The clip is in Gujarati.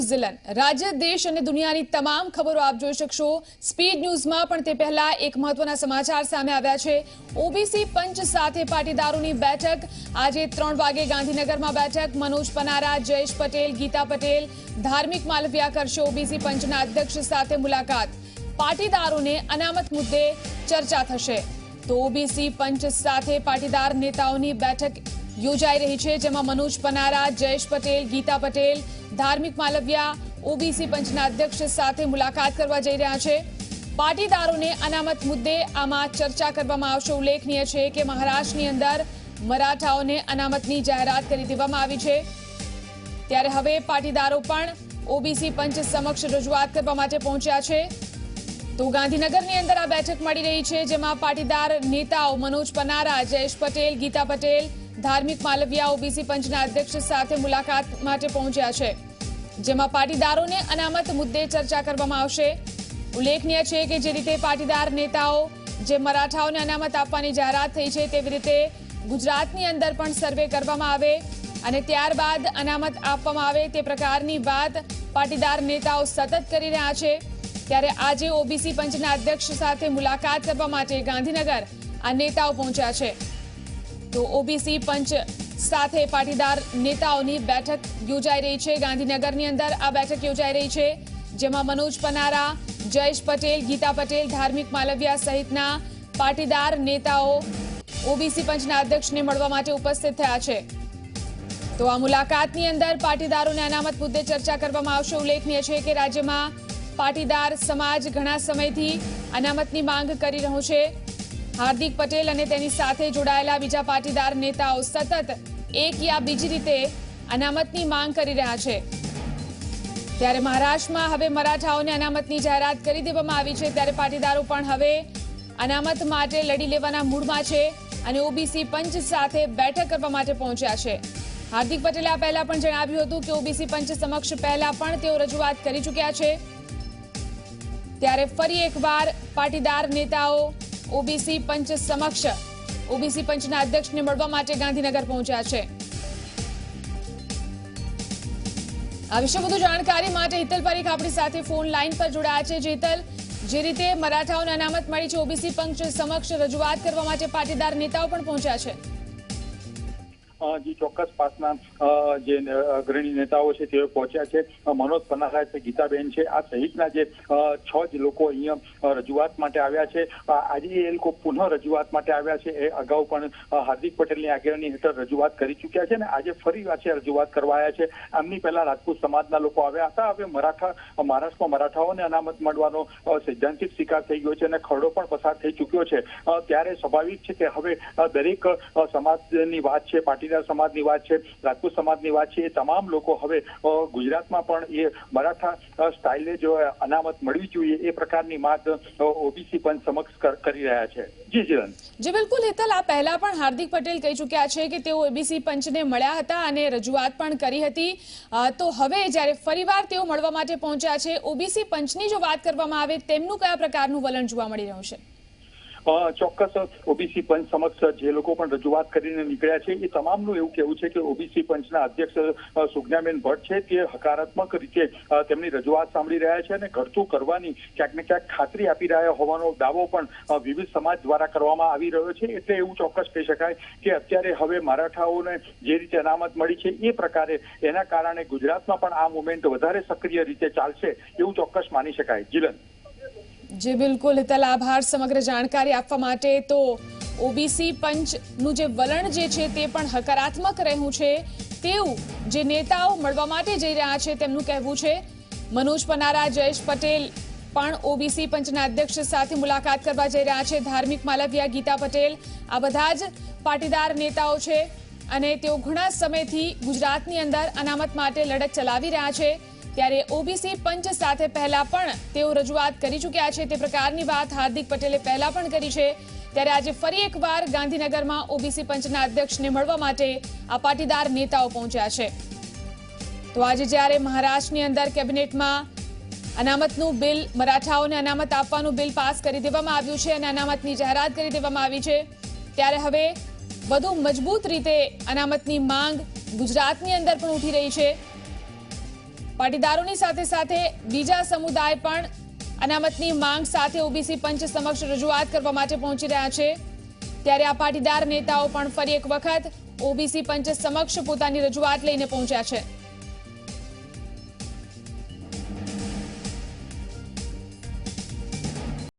ન્યૂઝીલેન્ડ રાજ્ય દેશ અને દુનિયાની તમામ ખબરો આપ જોઈ શકશો સ્પીડ ન્યૂઝમાં પણ તે પહેલા એક મહત્વના સમાચાર સામે આવ્યા છે। ઓબીસી પંચ સાથે પાટીદારોની બેઠક આજે 3 વાગે ગાંધીનગરમાં બેઠક। મનોજ પનારા, જયેશ પટેલ, ગીતા પટેલ, ધાર્મિક માલવિયા કરશે ઓબીસી પંચના અધ્યક્ષ સાથે મુલાકાત। પાટીદારોને અનામત મુદ્દે ચર્ચા થશે। તો ઓબીસી પંચ સાથે પાટીદાર નેતાઓની બેઠક યોજાઈ રહી છે, જેમાં મનોજ પનારા, જયેશ પટેલ, ગીતા પટેલ, ધાર્મિક માલવિયા ઓબીસી પંચના અધ્યક્ષ સાથે મુલાકાત કરવા જઈ રહ્યા છે। પાટીદારોને અનામત મુદ્દે આમાં ચર્ચા કરવામાં આવશે। ઉલ્લેખનીય છે કે મહારાષ્ટ્રની અંદર મરાઠાઓને અનામતની જાહેરાત કરી દેવામાં આવી છે, ત્યારે હવે પાટીદારો પણ ઓબીસી પંચ સમક્ષ રજૂઆત કરવા માટે પહોંચ્યા છે। તો ગાંધીનગરની અંદર આ બેઠક મળી રહી છે, જેમાં પાટીદાર નેતાઓ મનોજ પનારા, જયેશ પટેલ, ગીતા પટેલ, ધાર્મિક માલવિયા ઓબીસી પંચના અધ્યક્ષ સાથે મુલાકાત માટે પહોંચ્યા છે, જેમાં પાટીદારોને અનામત મુદ્દે ચર્ચા કરવામાં આવશે। ઉલ્લેખનીય છે કે જે રીતે પાટીદાર નેતાઓ જે મરાઠાઓને અનામત આપવાની જાહેરાત થઈ છે, તેવી રીતે ગુજરાતની અંદર પણ સર્વે કરવામાં આવે અને ત્યારબાદ અનામત આપવામાં આવે તે પ્રકારની વાત પાટીદાર નેતાઓ સતત કરી રહ્યા છે। ત્યારે આજે ઓબીસી પંચના અધ્યક્ષ સાથે મુલાકાત કરવા માટે ગાંધીનગર આ નેતાઓ પહોંચ્યા છે। તો ઓબીસી પંચ સાથે પાટીદાર નેતાઓની બેઠક યોજાઈ રહી છે। ગાંધીનગરની અંદર આ બેઠક યોજાઈ રહી છે, જેમાં મનોજ પનારા, જયેશ પટેલ, ગીતા પટેલ, ધાર્મિક માલવિયા સહિતના પાટીદાર નેતાઓ ઓબીસી પંચના અધ્યક્ષને મળવા માટે ઉપસ્થિત થયા છે। તો આ મુલાકાતની અંદર પાટીદારોને અનામત મુદ્દે ચર્ચા કરવામાં આવશે। ઉલ્લેખનીય છે કે રાજ્યમાં પાટીદાર સમાજ ઘણા સમયથી અનામતની માંગ કરી રહ્યો છે। હાર્દિક પટેલ અને તેની સાથે જોડાયેલા બીજા પાટીદાર નેતાઓ સતત એક યા બીજી રીતે અનામતની માંગ કરી રહ્યા છે। ત્યારે મહારાષ્ટ્રમાં હવે મરાઠાઓને અનામતની જાહેરાત કરી દેવામાં આવી છે, ત્યારે પાટીદારો પણ હવે અનામત માટે લડી લેવાના મૂડમાં છે અને ઓબીસી પંચ સાથે બેઠક કરવા માટે પહોંચ્યા છે। હાર્દિક પટેલે આ પહેલા પણ જણાવ્યું હતું કે ઓબીસી પંચ સમક્ષ પહેલા પણ તેઓ રજૂઆત કરી ચૂક્યા છે, ત્યારે ફરી એકવાર પાટીદાર નેતાઓ ઓબીસી પંચ સમક્ષ ઓબીસી પંચના અધ્યક્ષને મળવા માટે ગાંધીનગર પહોંચ્યા છે। આ વિશે વધુ જાણકારી માટે હિતલ પરીખ આપણી સાથે ફોન લાઈન પર જોડાયા છે। હિતલ, જે રીતે મરાઠાઓને અનામત મળી છે, ઓબીસી પંચ સમક્ષ રજૂઆત કરવા માટે પાટીદાર નેતાઓ પણ પહોંચ્યા છે। જી ચોક્કસ પાસના જે અગ્રણી નેતાઓ છે તેઓ પહોંચ્યા છે। મનોજ પનારા છે, ગીતાબેન છે, આ સહિતના જે 6 જ લોકો અહીંયા રજૂઆત માટે આવ્યા છે। આજે એ લોકો પુનઃ રજૂઆત માટે આવ્યા છે। એ અગાઉ પણ હાર્દિક પટેલની આગેવાની હેઠળ રજૂઆત કરી ચૂક્યા છે ને આજે ફરી પાછી રજૂઆત કરવા આવ્યા છે। આમની પહેલા રાજપૂત સમાજના લોકો આવ્યા હતા। હવે મહારાષ્ટ્રમાં મરાઠાઓને અનામત મળવાનો સૈદ્ધાંતિક સ્વીકાર થઈ ગયો છે અને ખરડો પણ પસાર થઈ ચૂક્યો છે, ત્યારે સ્વાભાવિક છે કે હવે દરેક સમાજની વાત છે, પાટીદાર સમાજની વાત છે, રાજપૂત સમાજની વાત છે, એ તમામ લોકો હવે ગુજરાતમાં પણ એ મરાઠા સ્ટાઇલે જો અનામત મળવી જોઈએ એ પ્રકારની માંગ ઓબીસી પંચ સમક્ષ કરી રહ્યા છે। જી જીવન જી બિલકુલ હિતલ, આ પહેલા પણ હાર્દિક પટેલ કહી ચૂક્યા છે કે તેઓ ઓબીસી પંચને મળ્યા હતા અને રજૂઆત પણ કરી હતી। તો હવે જ્યારે ફરીવાર તેઓ મળવા માટે પહોંચ્યા છે, ઓબીસી પંચની જો વાત કરવામાં આવે તેમનું કયા પ્રકારનું વલણ જોવા મળી રહ્યું છે? ચોક્કસ ઓબીસી પંચ સમક્ષ જે લોકો પણ રજૂઆત કરીને નીકળ્યા છે એ તમામનું એવું કહેવું છે કે ઓબીસી પંચના અધ્યક્ષ સુજ્ઞાબેન ભટ્ટ છે તે હકારાત્મક રીતે તેમની રજૂઆત સાંભળી રહ્યા છે અને ઘડતું કરવાની ક્યાંક ને ક્યાંક ખાતરી આપી રહ્યા હોવાનો દાવો પણ વિવિધ સમાજ દ્વારા કરવામાં આવી રહ્યો છે। એટલે એવું ચોક્કસ કહી શકાય કે અત્યારે હવે મરાઠાઓને જે રીતે અનામત મળી છે એ પ્રકારે એના કારણે ગુજરાતમાં પણ આ મુવમેન્ટ વધારે સક્રિય રીતે ચાલશે એવું ચોક્કસ માની શકાય। જીલન જી બિલકુલ હિતલ, આભાર સમગ્ર જાણકારી આપવા માટે। તો ઓબીસી પંચનું જે વલણ જે છે તે પણ હકારાત્મક રહ્યું છે તેવું જે નેતાઓ મળવા માટે જઈ રહ્યા છે તેમનું કહેવું છે। મનોજ પનારા, જયેશ પટેલ પણ ઓબીસી પંચના અધ્યક્ષ સાથે મુલાકાત કરવા જઈ રહ્યા છે। ધાર્મિક માલવિયા, ગીતા પટેલ, આ બધા જ પાટીદાર નેતાઓ છે અને તેઓ ઘણા સમયથી ગુજરાતની અંદર અનામત માટે લડત ચલાવી રહ્યા છે, ત્યારે ઓબીસી પંચ સાથે પહેલા પણ તેઓ રજૂઆત કરી ચૂક્યા છે તે પ્રકારની વાત હાર્દિક પટેલે પહેલા પણ કરી છે। ત્યારે આજે ફરી એકવાર ગાંધીનગરમાં ઓબીસી પંચના અધ્યક્ષને મળવા માટે આ પાટીદાર નેતાઓ પહોંચ્યા છે। તો આજે જ્યારે મહારાષ્ટ્રની અંદર કેબિનેટમાં અનામતનું બિલ, મરાઠાઓને અનામત આપવાનું બિલ પાસ કરી દેવામાં આવ્યું છે અને અનામતની જાહેરાત કરી દેવામાં આવી છે, ત્યારે હવે વધુ મજબૂત રીતે અનામતની માંગ ગુજરાતની અંદર પણ ઉઠી રહી છે। પાટીદારોની સાથે સાથે બીજા સમુદાય પણ અનામતની માંગ સાથે ઓબીસી પંચ સમક્ષ રજૂઆત કરવા માટે પહોંચી રહ્યા છે। ત્યારે આ પાટીદાર નેતાઓ પણ ફરી એક વખત ઓબીસી પંચ સમક્ષ પોતાની રજૂઆત લઈને પહોંચ્યા છે।